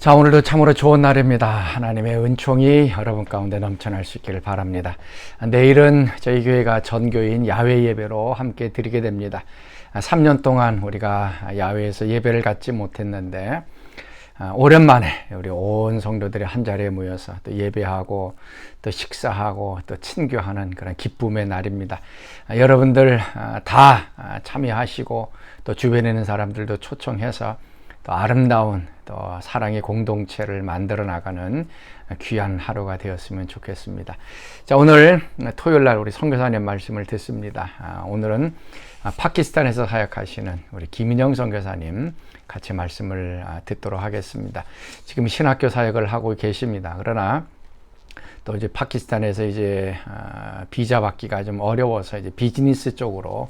자, 오늘도 참으로 좋은 날입니다. 하나님의 은총이 여러분 가운데 넘쳐날 수 있기를 바랍니다. 내일은 저희 교회가 전교인 야외 예배로 함께 드리게 됩니다. 3년 동안 우리가 야외에서 예배를 갖지 못했는데 오랜만에 우리 온 성도들이 한 자리에 모여서 또 예배하고 또 식사하고 또 친교하는 그런 기쁨의 날입니다. 여러분들 다 참여하시고 또 주변에 있는 사람들도 초청해서 또 아름다운 또 사랑의 공동체를 만들어 나가는 귀한 하루가 되었으면 좋겠습니다. 자, 오늘 토요일 날 우리 선교사님 말씀을 듣습니다. 오늘은 파키스탄에서 사역하시는 우리 김인영 선교사님 같이 말씀을 듣도록 하겠습니다. 지금 신학교 사역을 하고 계십니다. 그러나 또 이제 파키스탄에서 이제 비자 받기가 좀 어려워서 이제 비즈니스 쪽으로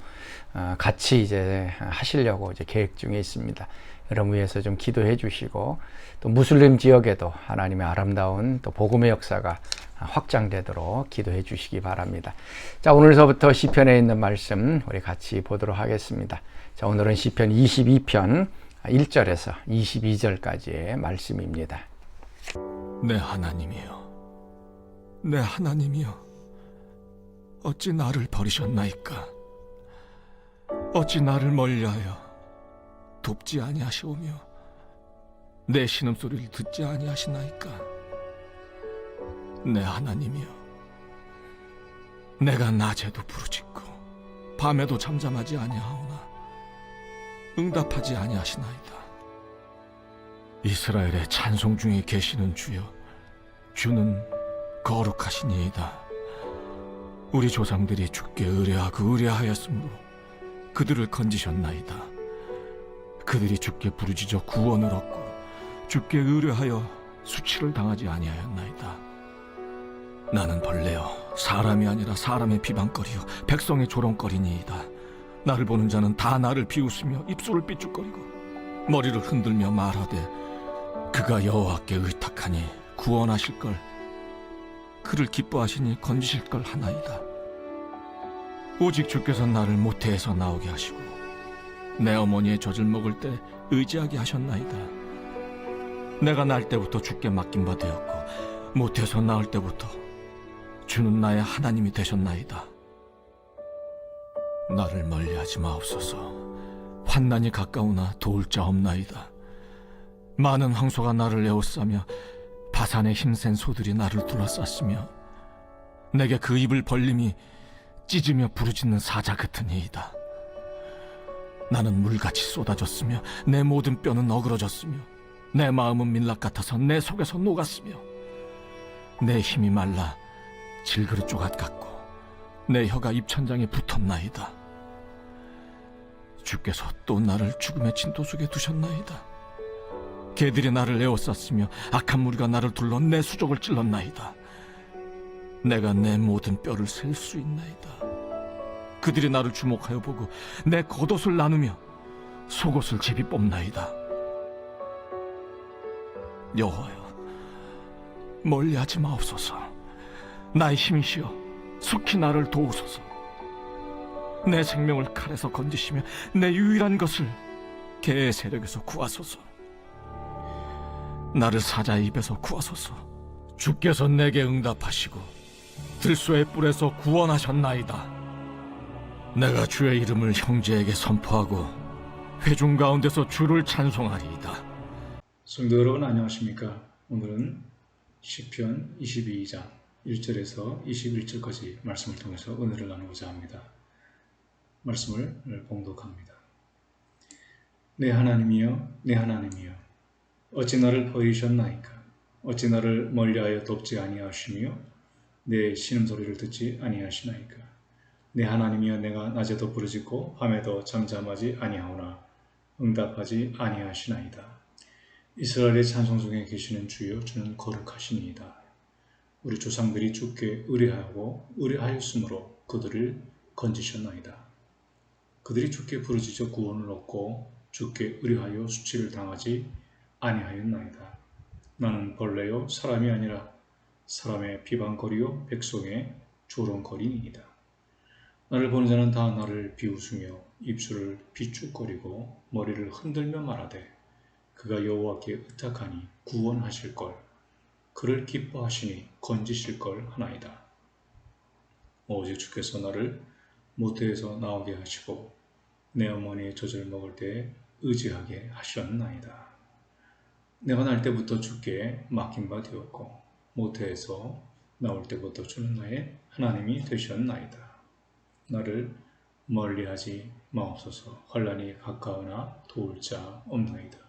같이 이제 하시려고 이제 계획 중에 있습니다. 여러분 위해서 좀 기도해 주시고 또 무슬림 지역에도 하나님의 아름다운 또 복음의 역사가 확장되도록 기도해 주시기 바랍니다. 자, 오늘서부터 시편에 있는 말씀 우리 같이 보도록 하겠습니다. 자, 오늘은 시편 22편 1절에서 22절까지의 말씀입니다. 내 하나님이여, 내 하나님이여, 어찌 나를 버리셨나이까? 어찌 나를 멀리하여 돕지 아니하시오며 내 신음소리를 듣지 아니하시나이까? 내 하나님이여, 내가 낮에도 부르짖고 밤에도 잠잠하지 아니하오나 응답하지 아니하시나이다. 이스라엘의 찬송 중에 계시는 주여, 주는 거룩하시니이다. 우리 조상들이 주께 의뢰하였으므로 그들을 건지셨나이다. 그들이 주께 부르짖어 구원을 얻고 주께 의뢰하여 수치를 당하지 아니하였나이다. 나는 벌레여 사람이 아니라 사람의 비방거리요 백성의 조롱거리니이다. 나를 보는 자는 다 나를 비웃으며 입술을 삐죽거리고 머리를 흔들며 말하되 그가 여호와께 의탁하니 구원하실걸, 그를 기뻐하시니 건지실걸 하나이다. 오직 주께서 나를 모태에서 나오게 하시고 내 어머니의 젖을 먹을 때 의지하게 하셨나이다. 내가 날 때부터 주께 맡긴 바 되었고 모태에서 나올 때부터 주는 나의 하나님이 되셨나이다. 나를 멀리하지 마옵소서. 환난이 가까우나 도울 자 없나이다. 많은 황소가 나를 에워싸며 바산의 힘센 소들이 나를 둘러쌌으며 내게 그 입을 벌림이 찢으며 부르짖는 사자 같으니이다. 나는 물같이 쏟아졌으며 내 모든 뼈는 어그러졌으며 내 마음은 밀랍 같아서 내 속에서 녹았으며 내 힘이 말라 질그릇 조각 같고 내 혀가 입천장에 붙었나이다. 주께서 또 나를 죽음의 진도 속에 두셨나이다. 개들이 나를 에워쌌으며 악한 무리가 나를 둘러 내 수족을 찔렀나이다. 내가 내 모든 뼈를 셀 수 있나이다. 그들이 나를 주목하여 보고 내 겉옷을 나누며 속옷을 제비 뽑나이다. 여호와여, 멀리하지 마옵소서. 나의 힘이시여, 속히 나를 도우소서. 내 생명을 칼에서 건지시며 내 유일한 것을 개의 세력에서 구하소서. 나를 사자의 입에서 구하소서. 주께서 내게 응답하시고 들소의 뿔에서 구원하셨나이다. 내가 주의 이름을 형제에게 선포하고 회중 가운데서 주를 찬송하리이다. 성도 여러분 안녕하십니까? 오늘은 시편 22장 1절에서 21절까지 말씀을 통해서 은혜를 나누고자 합니다. 말씀을 봉독합니다. 내 하나님이여, 내 하나님이여, 어찌 나를 버리셨나이까? 어찌 나를 멀리하여 돕지 아니하시며 내 신음소리를 듣지 아니하시나이까? 내 하나님이여, 내가 낮에도 부르짖고 밤에도 잠잠하지 아니하오나 응답하지 아니하시나이다. 이스라엘의 찬송 중에 계시는 주여, 주는 거룩하시니이다. 우리 조상들이 주께 의뢰하였으므로 그들을 건지셨나이다. 그들이 주께 부르짖어 구원을 얻고 주께 의뢰하여 수치를 당하지 아니하였나이다. 나는 벌레요 사람이 아니라 사람의 비방거리요 백성의 조롱거리니이다. 나를 보는 자는 다 나를 비웃으며 입술을 비쭉거리고 머리를 흔들며 말하되 그가 여호와께 의탁하니 구원하실 걸, 그를 기뻐하시니 건지실 걸 하나이다. 오직 주께서 나를 모태에서 나오게 하시고 내 어머니의 젖을 먹을 때에 의지하게 하셨나이다. 내가 날 때부터 주께 맡긴 바 되었고 모태에서 나올 때부터 주는 나의 하나님이 되셨나이다. 나를 멀리하지 마옵소서. 환난이 가까우나 도울 자 없나이다.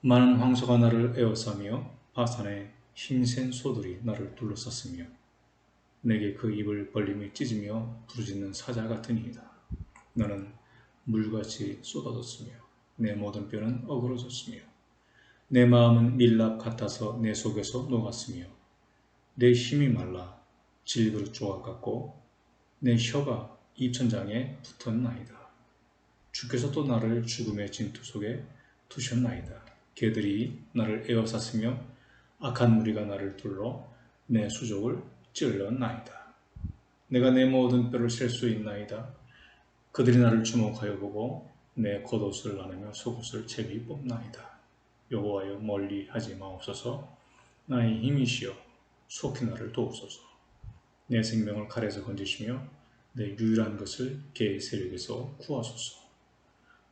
많은 황소가 나를 에워싸며 바산의 힘센 소들이 나를 둘러쌌으며 내게 그 입을 벌림이 찢으며 부르짖는 사자 같으니이다. 나는 물같이 쏟아졌으며 내 모든 뼈는 어그러졌으며 내 마음은 밀랍 같아서 내 속에서 녹았으며 내 힘이 말라 질그릇 조각 같고 내 혀가 입천장에 붙었나이다. 주께서 또 나를 죽음의 진투 속에 두셨나이다. 개들이 나를 에워쌌으며 악한 무리가 나를 둘러 내 수족을 찔렀나이다. 내가 내 모든 뼈를 셀 수 있나이다. 그들이 나를 주목하여 보고 내 겉옷을 나누며 속옷을 채비 뽑나이다. 여호와여 멀리 하지 마옵소서. 나의 힘이시여 속히 나를 도우소서. 내 생명을 칼에서 건지시며 내 유일한 것을 개의 세력에서 구하소서.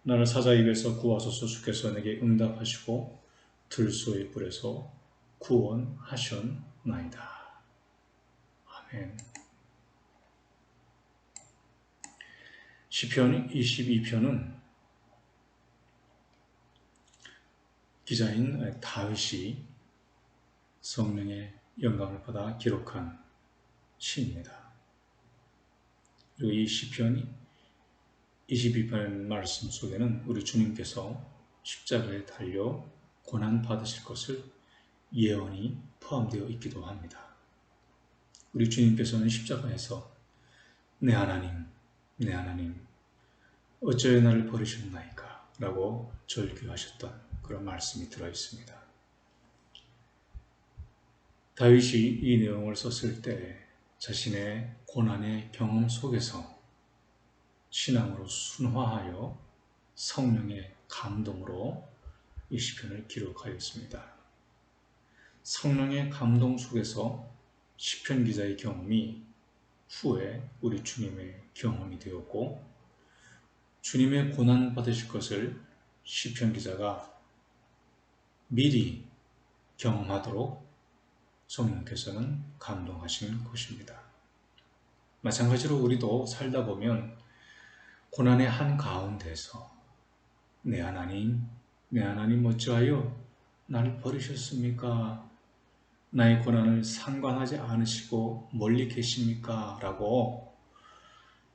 나를 사자 입에서 구하소서. 주께서 내게 응답하시고 들소의 뿔에서 구원하셨나이다. 아멘. 시편 22편은 기자인 다윗이 성령의 영감을 받아 기록한 시입니다. 그리고 이 시편 22편 말씀 속에는 우리 주님께서 십자가에 달려 고난 받으실 것을 예언이 포함되어 있기도 합니다. 우리 주님께서는 십자가에서 내 하나님, 내 하나님, 어찌하여 나를 버리셨나이까? 라고 절규하셨던 그런 말씀이 들어있습니다. 다윗이 이 내용을 썼을 때 자신의 고난의 경험 속에서 신앙으로 순화하여 성령의 감동으로 이 시편을 기록하였습니다. 성령의 감동 속에서 시편 기자의 경험이 후에 우리 주님의 경험이 되었고 주님의 고난 받으실 것을 시편 기자가 미리 경험하도록 성령께서는 감동하신 것입니다. 마찬가지로 우리도 살다 보면 고난의 한가운데서 내 하나님 어찌하여 나를 버리셨습니까? 나의 고난을 상관하지 않으시고 멀리 계십니까? 라고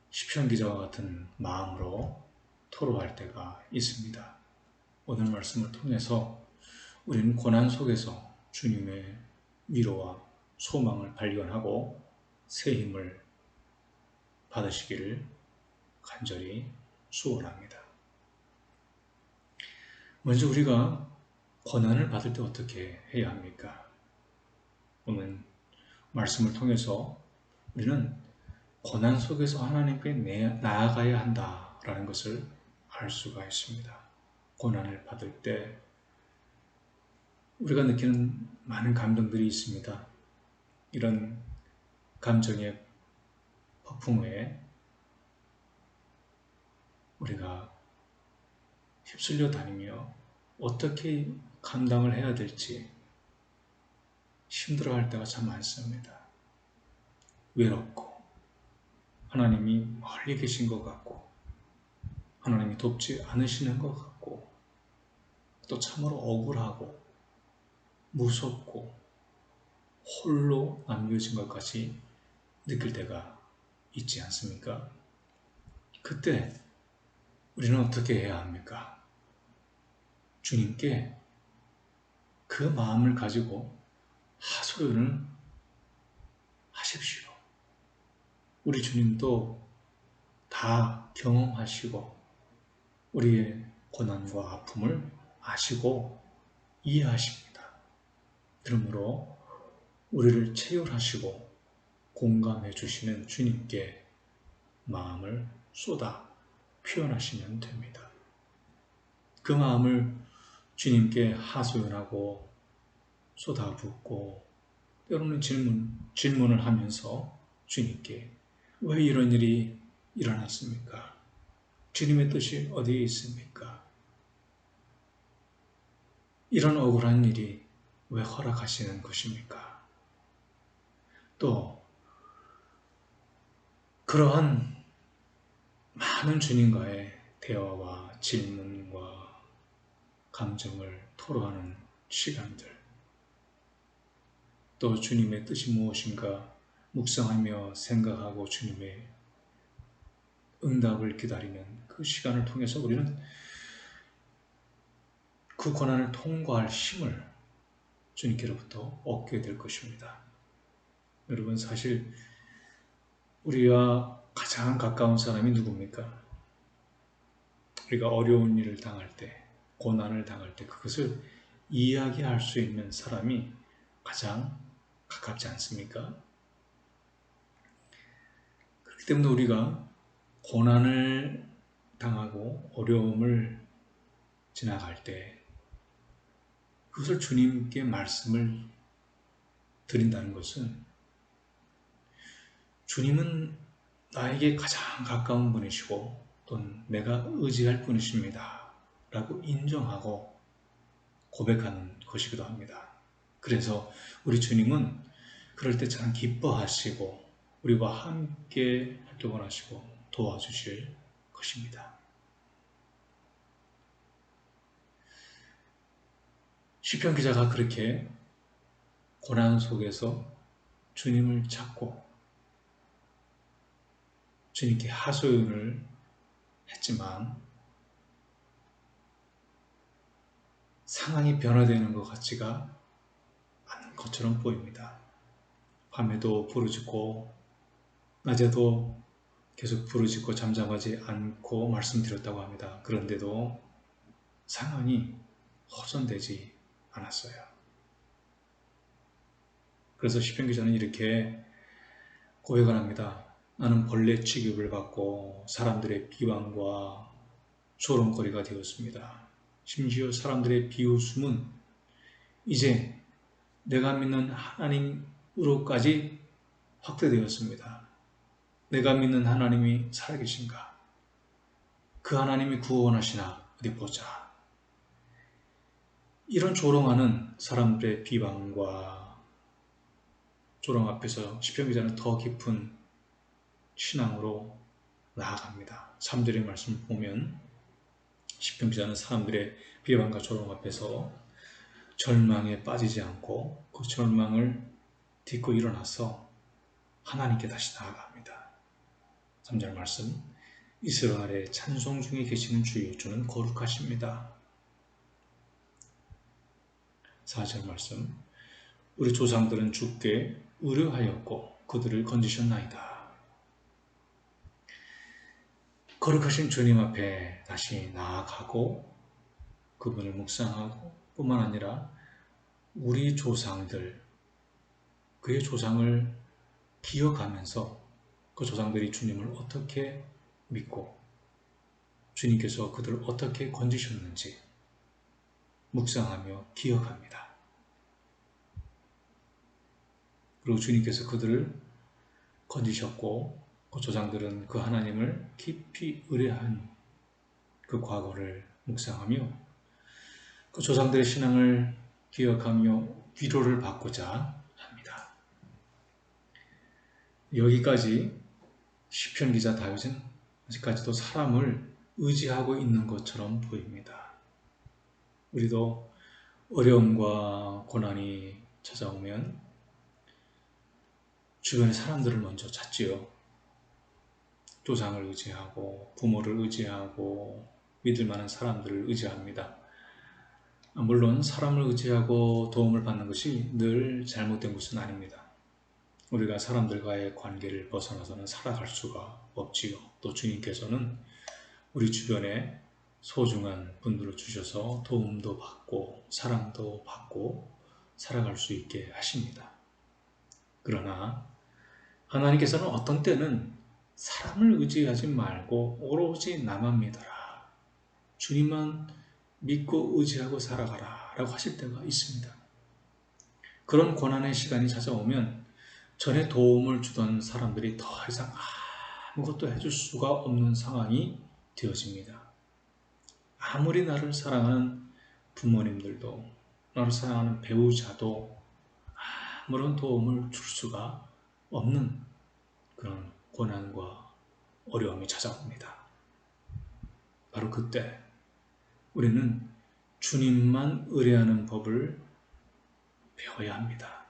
시편 기자와 같은 마음으로 토로할 때가 있습니다. 오늘 말씀을 통해서 우리는 고난 속에서 주님의 위로와 소망을 발견하고 새 힘을 받으시기를 간절히 소원합니다. 먼저 우리가 고난을 받을 때 어떻게 해야 합니까? 오늘 말씀을 통해서 우리는 고난 속에서 하나님께 나아가야 한다라는 것을 알 수가 있습니다. 고난을 받을 때 우리가 느끼는 많은 감정들이 있습니다. 이런 감정의 폭풍에 우리가 휩쓸려 다니며 어떻게 감당을 해야 될지 힘들어할 때가 참 많습니다. 외롭고 하나님이 멀리 계신 것 같고 하나님이 돕지 않으시는 것 같고 또 참으로 억울하고 무섭고 홀로 남겨진 것 같이 느낄 때가 있지 않습니까? 그때 우리는 어떻게 해야 합니까? 주님께 그 마음을 가지고 하소연을 하십시오. 우리 주님도 다 경험하시고 우리의 고난과 아픔을 아시고 이해하십니다. 그러므로 우리를 체휼하시고 공감해 주시는 주님께 마음을 쏟아 표현하시면 됩니다. 그 마음을 주님께 하소연하고 쏟아붓고 때로는 질문을 하면서 주님께 왜 이런 일이 일어났습니까? 주님의 뜻이 어디에 있습니까? 이런 억울한 일이 왜 허락하시는 것입니까? 또 그러한 많은 주님과의 대화와 질문과 감정을 토로하는 시간들, 또 주님의 뜻이 무엇인가 묵상하며 생각하고 주님의 응답을 기다리는 그 시간을 통해서 우리는 그 고난을 통과할 힘을 주님께로부터 얻게 될 것입니다. 여러분, 사실 우리와 가장 가까운 사람이 누굽니까? 우리가 어려운 일을 당할 때, 고난을 당할 때 그것을 이야기할 수 있는 사람이 가장 가깝지 않습니까? 그렇기 때문에 우리가 고난을 당하고 어려움을 지나갈 때 그것을 주님께 말씀을 드린다는 것은 주님은 나에게 가장 가까운 분이시고 또는 내가 의지할 분이십니다 라고 인정하고 고백하는 것이기도 합니다. 그래서 우리 주님은 그럴 때 참 기뻐하시고 우리와 함께 활동을 하시고 도와주실 것입니다. 시편 기자가 그렇게 고난 속에서 주님을 찾고 주님께 하소연을 했지만 상황이 변화되는 것 같지가 않은 것처럼 보입니다. 밤에도 부르짖고 낮에도 계속 부르짖고 잠잠하지 않고 말씀드렸다고 합니다. 그런데도 상황이 호전되지 않았어요. 그래서 시편 기자는 이렇게 고백을 합니다. 나는 벌레 취급을 받고 사람들의 비방과 조롱거리가 되었습니다. 심지어 사람들의 비웃음은 이제 내가 믿는 하나님으로까지 확대되었습니다. 내가 믿는 하나님이 살아계신가? 그 하나님이 구원하시나? 어디 보자. 이런 조롱하는 사람들의 비방과 조롱 앞에서 시편 기자는 더 깊은 신앙으로 나아갑니다. 3절의 말씀을 보면 시편 기자는 사람들의 비방과 조롱 앞에서 절망에 빠지지 않고 그 절망을 딛고 일어나서 하나님께 다시 나아갑니다. 3절 말씀, 이스라엘의 찬송 중에 계시는 주여 주는 거룩하십니다. 4절 말씀, 우리 조상들은 주께 의뢰하였고 그들을 건지셨나이다. 거룩하신 주님 앞에 다시 나아가고 그분을 묵상하고 뿐만 아니라 우리 조상들, 그의 조상을 기억하면서 그 조상들이 주님을 어떻게 믿고 주님께서 그들을 어떻게 건지셨는지 묵상하며 기억합니다. 그리고 주님께서 그들을 건지셨고 그 조상들은 그 하나님을 깊이 의뢰한 그 과거를 묵상하며 그 조상들의 신앙을 기억하며 위로를 받고자 합니다. 여기까지 시편 기자 다윗은 아직까지도 사람을 의지하고 있는 것처럼 보입니다. 우리도 어려움과 고난이 찾아오면 주변의 사람들을 먼저 찾지요. 조상을 의지하고 부모를 의지하고 믿을 만한 사람들을 의지합니다. 물론 사람을 의지하고 도움을 받는 것이 늘 잘못된 것은 아닙니다. 우리가 사람들과의 관계를 벗어나서는 살아갈 수가 없지요. 또 주님께서는 우리 주변에 소중한 분들을 주셔서 도움도 받고 사랑도 받고 살아갈 수 있게 하십니다. 그러나 하나님께서는 어떤 때는 사람을 의지하지 말고 오로지 나만 믿어라. 주님만 믿고 의지하고 살아가라 라고 하실 때가 있습니다. 그런 고난의 시간이 찾아오면 전에 도움을 주던 사람들이 더 이상 아무것도 해줄 수가 없는 상황이 되어집니다. 아무리 나를 사랑하는 부모님들도, 나를 사랑하는 배우자도 아무런 도움을 줄 수가 없는 그런 고난과 어려움이 찾아옵니다. 바로 그때 우리는 주님만 의뢰하는 법을 배워야 합니다.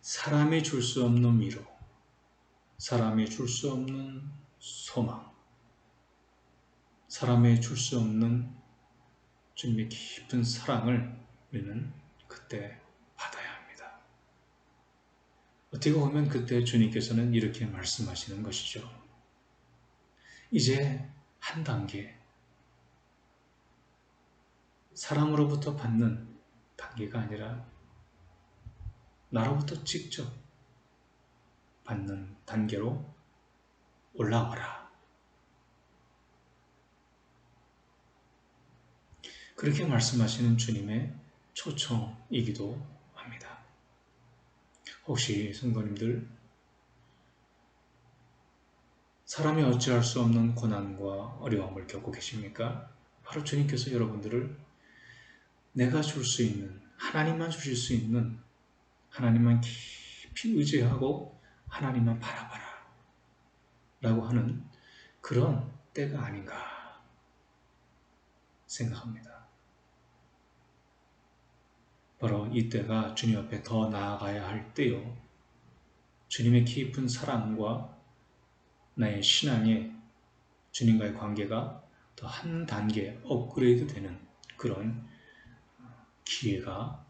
사람이 줄 수 없는 위로, 사람이 줄 수 없는 소망, 사람이 줄 수 없는 주님의 깊은 사랑을 우리는 그때 받아야 합니다. 어떻게 보면 그때 주님께서는 이렇게 말씀하시는 것이죠. 이제 한 단계, 사람으로부터 받는 단계가 아니라 나로부터 직접 받는 단계로 올라와라. 그렇게 말씀하시는 주님의 초청이기도 합니다. 혹시 성도님들, 사람이 어찌할 수 없는 고난과 어려움을 겪고 계십니까? 바로 주님께서 여러분들을 내가 줄 수 있는, 하나님만 주실 수 있는, 하나님만 깊이 의지하고 하나님만 바라봐라 라고 하는 그런 때가 아닌가 생각합니다. 바로 이때가 주님 앞에 더 나아가야 할 때요. 주님의 깊은 사랑과 나의 신앙의 주님과의 관계가 더 한 단계 업그레이드 되는 그런 기회가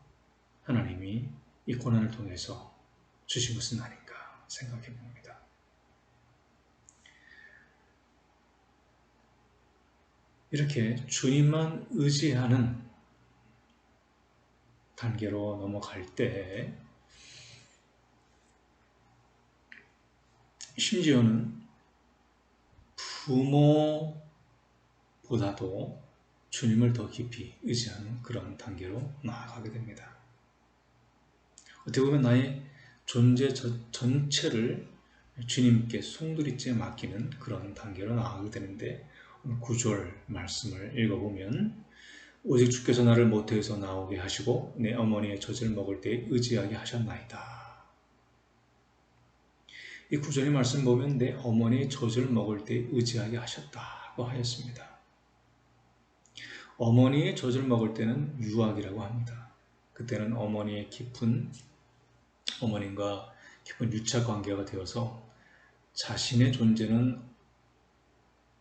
하나님이 이 고난을 통해서 주신 것은 아닌가 생각해 봅니다. 이렇게 주님만 의지하는 단계로 넘어갈 때 심지어는 부모보다도 주님을 더 깊이 의지하는 그런 단계로 나아가게 됩니다. 어떻게 보면 나의 존재 전체를 주님께 송두리째 맡기는 그런 단계로 나아가게 되는데, 오늘 9절 말씀을 읽어보면 오직 주께서 나를 모태에서 나오게 하시고 내 어머니의 젖을 먹을 때 의지하게 하셨나이다. 이 9절의 말씀 보면 내 어머니의 젖을 먹을 때 의지하게 하셨다고 하였습니다. 어머니의 젖을 먹을 때는 유아기라고 합니다. 그때는 어머님과 깊은 유착 관계가 되어서 자신의 존재는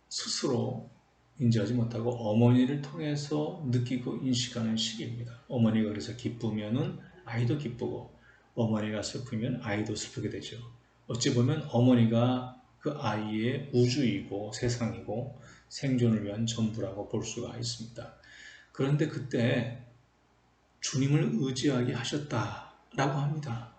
스스로 인지하지 못하고 어머니를 통해서 느끼고 인식하는 시기입니다. 어머니가 그래서 기쁘면은 아이도 기쁘고, 어머니가 슬프면 아이도 슬프게 되죠. 어찌 보면 어머니가 그 아이의 우주이고 세상이고 생존을 위한 전부라고 볼 수가 있습니다. 그런데 그때 주님을 의지하게 하셨다라고 합니다.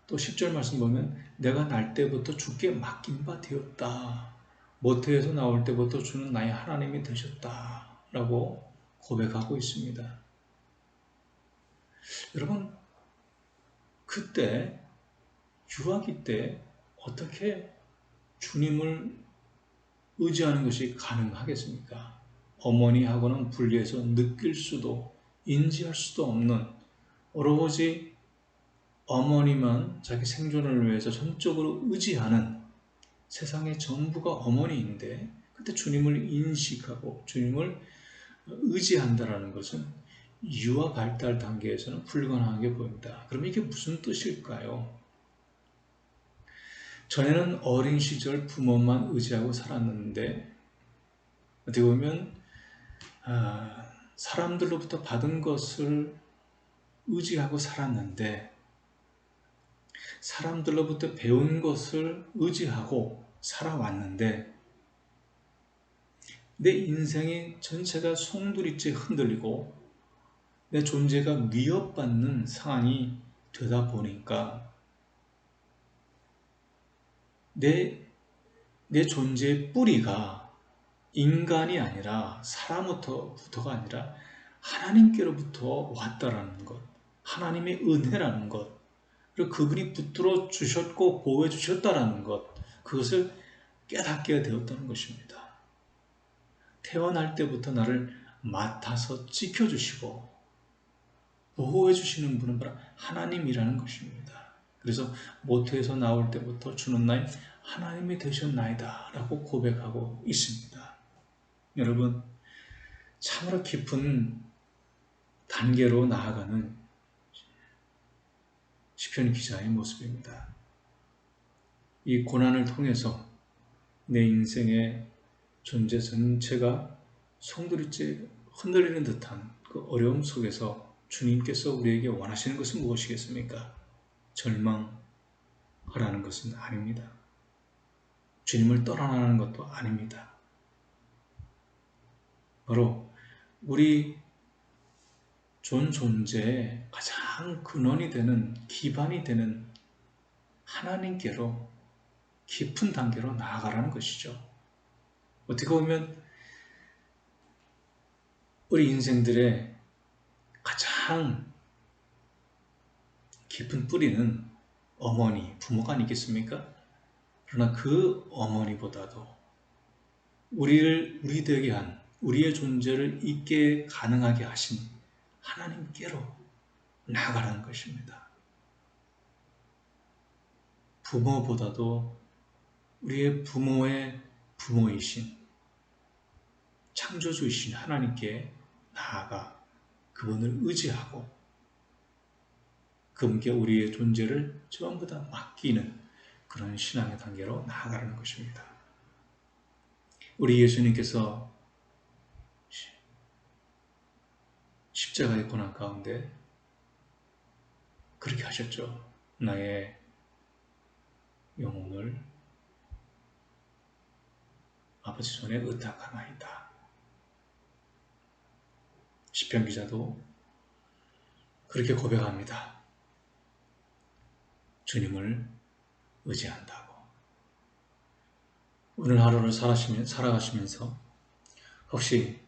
또 10절 말씀 보면 내가 날 때부터 주께 맡긴 바 되었다. 모태에서 나올 때부터 주는 나의 하나님이 되셨다라고 고백하고 있습니다. 여러분, 그때 유아기 때 어떻게 주님을 의지하는 것이 가능하겠습니까? 어머니하고는 분리해서 느낄 수도 인지할 수도 없는, 오로지 어머니만 자기 생존을 위해서 전적으로 의지하는 세상의 전부가 어머니인데, 그때 주님을 인식하고 주님을 의지한다는 것은 유아 발달 단계에서는 불가능하게 보입니다. 그럼 이게 무슨 뜻일까요? 전에는 어린 시절 부모만 의지하고 살았는데, 어떻게 보면 사람들로부터 받은 것을 의지하고 살았는데, 사람들로부터 배운 것을 의지하고 살아왔는데, 내 인생의 전체가 송두리째 흔들리고 내 존재가 위협받는 상황이 되다 보니까 내 존재의 뿌리가 인간이 아니라 사람부터가 아니라 하나님께로부터 왔다라는 것, 하나님의 은혜라는 것, 그리고 그분이 붙들어 주셨고 보호해 주셨다라는 것, 그것을 깨닫게 되었다는 것입니다. 태어날 때부터 나를 맡아서 지켜주시고 보호해 주시는 분은 바로 하나님이라는 것입니다. 그래서 모태에서 나올 때부터 주는 나의 하나님이 되셨나이다 라고 고백하고 있습니다. 여러분, 참으로 깊은 단계로 나아가는 시편 기자의 모습입니다. 이 고난을 통해서 내 인생의 존재 전체가 송두리째 흔들리는 듯한 그 어려움 속에서 주님께서 우리에게 원하시는 것은 무엇이겠습니까? 절망하라는 것은 아닙니다. 주님을 떠나라는 것도 아닙니다. 바로 우리 존재의 가장 근원이 되는, 기반이 되는 하나님께로 깊은 단계로 나아가라는 것이죠. 어떻게 보면 우리 인생들의 가장 깊은 뿌리는 어머니, 부모가 아니겠습니까? 그러나 그 어머니보다도 우리 되게 한, 우리의 존재를 있게 가능하게 하신 하나님께로 나아가라는 것입니다. 부모보다도 우리의 부모의 부모이신 창조주이신 하나님께 나아가 그분을 의지하고 그분께 우리의 존재를 전부 다 맡기는 그런 신앙의 단계로 나아가라는 것입니다. 우리 예수님께서 십자가의 고난 가운데 그렇게 하셨죠. 나의 영혼을 아버지 손에 의탁하나이다. 시편 기자도 그렇게 고백합니다. 주님을 의지한다고. 오늘 하루를 살아가시면서 혹시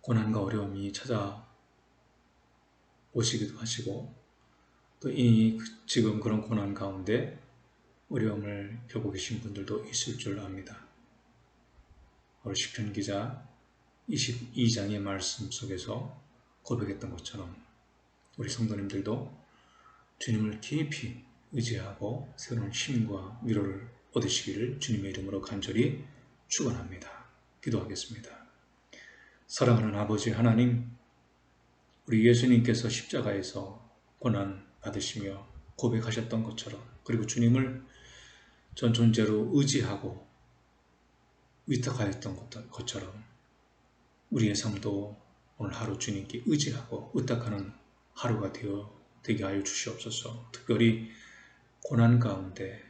고난과 어려움이 찾아오시기도 하시고 또 지금 그런 고난 가운데 어려움을 겪고 계신 분들도 있을 줄 압니다. 오늘 시편 기자 22장의 말씀 속에서 고백했던 것처럼 우리 성도님들도 주님을 깊이 의지하고 새로운 힘과 위로를 얻으시기를 주님의 이름으로 간절히 축원합니다. 기도하겠습니다. 사랑하는 아버지 하나님, 우리 예수님께서 십자가에서 고난 받으시며 고백하셨던 것처럼 그리고 주님을 전 존재로 의지하고 위탁하였던 것처럼 우리의 삶도 오늘 하루 주님께 의지하고 의탁하는 하루가 되게 하여 주시옵소서. 특별히 고난 가운데,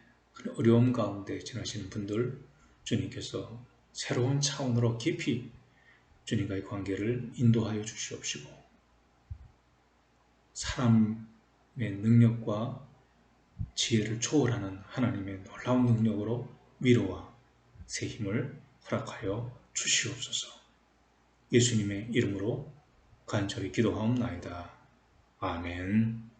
어려움 가운데 지나시는 분들 주님께서 새로운 차원으로 깊이 주님과의 관계를 인도하여 주시옵시고 사람의 능력과 지혜를 초월하는 하나님의 놀라운 능력으로 위로와 새 힘을 허락하여 주시옵소서. 예수님의 이름으로 간절히 기도하옵나이다. 아멘.